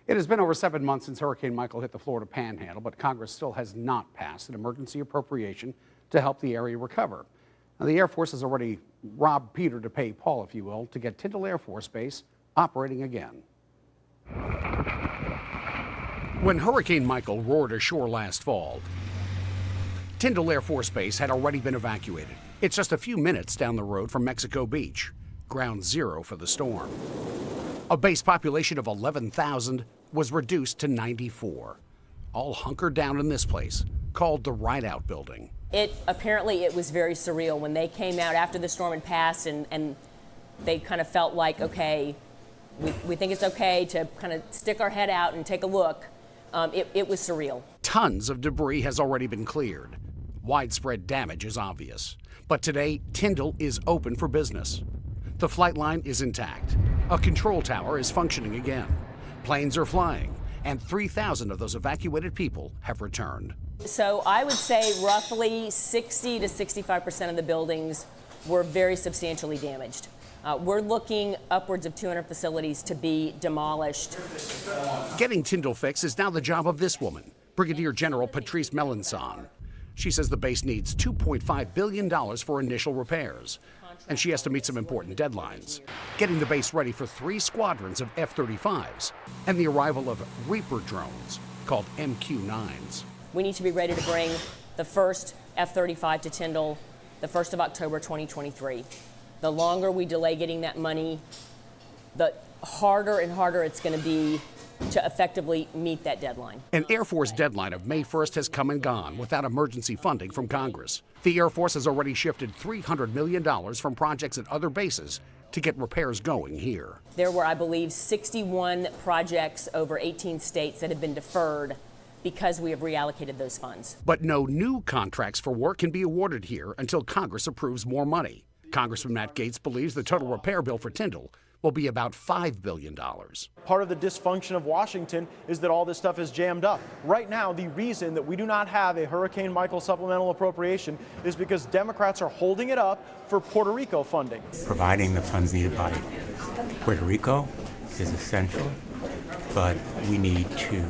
It has been over 7 months since Hurricane Michael hit the Florida Panhandle, but Congress still has not passed an emergency appropriation to help the area recover. Now, the Air Force has already robbed Peter to pay Paul, if you will, to get Tyndall Air Force Base operating again. When Hurricane Michael roared ashore last fall, Tyndall Air Force Base had already been evacuated. It's just a few minutes down the road from Mexico Beach, ground zero for the storm. A base population of 11,000 was reduced to 94, all hunkered down in this place, called the Rideout Building. Apparently it was very surreal when they came out after the storm had passed and they kind of felt like, okay, we think it's okay to kind of stick our head out and take a look. It was surreal. Tons of debris has already been cleared. Widespread damage is obvious. But today, Tyndall is open for business. The flight line is intact. A control tower is functioning again. Planes are flying, and 3,000 of those evacuated people have returned. So I would say roughly 60 to 65% of the buildings were very substantially damaged. We're looking upwards of 200 facilities to be demolished. Getting Tyndall fixed is now the job of this woman, Brigadier General Patrice Melanson. She says the base needs $2.5 billion for initial repairs, and she has to meet some important deadlines. Getting the base ready for 3 squadrons of F-35s and the arrival of Reaper drones, called MQ-9s. We need to be ready to bring the first F-35 to Tyndall the 1st of October 2023. The longer we delay getting that money, the harder and harder it's going to be to effectively meet that deadline. An Air Force deadline of May 1st has come and gone without emergency funding from Congress. The Air Force has already shifted $300 million from projects at other bases to get repairs going here. There were, I believe, 61 projects over 18 states that have been deferred because we have reallocated those funds. But no new contracts for work can be awarded here until Congress approves more money. Congressman Matt Gaetz believes the total repair bill for Tyndall will be about $5 billion. Part of the dysfunction of Washington is that all this stuff is jammed up. Right now, the reason that we do not have a Hurricane Michael supplemental appropriation is because Democrats are holding it up for Puerto Rico funding. Providing the funds needed by Puerto Rico is essential, but we need to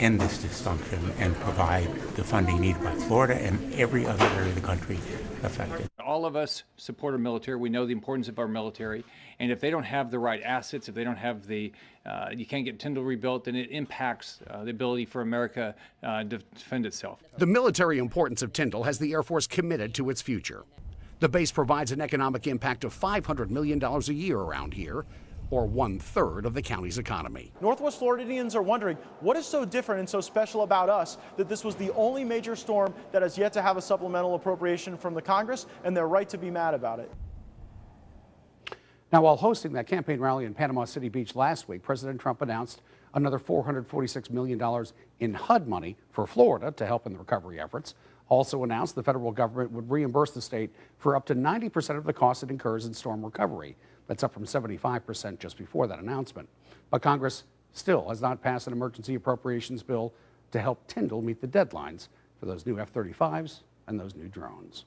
end this dysfunction and provide the funding needed by Florida and every other area of the country affected. All of us support our military. We know the importance of our military. And if they don't have the right assets, if they don't have the, you can't get Tyndall rebuilt, then it impacts the ability for America to defend itself. The military importance of Tyndall has the Air Force committed to its future. The base provides an economic impact of $500 million a year around here, or 1/3 of the county's economy. Northwest Floridians are wondering, what is so different and so special about us that this was the only major storm that has yet to have a supplemental appropriation from the Congress, and they're right to be mad about it. Now, while hosting that campaign rally in Panama City Beach last week, President Trump announced another $446 million in HUD money for Florida to help in the recovery efforts. Also announced the federal government would reimburse the state for up to 90% of the costs it incurs in storm recovery. That's up from 75% just before that announcement. But Congress still has not passed an emergency appropriations bill to help Tyndall meet the deadlines for those new F-35s and those new drones.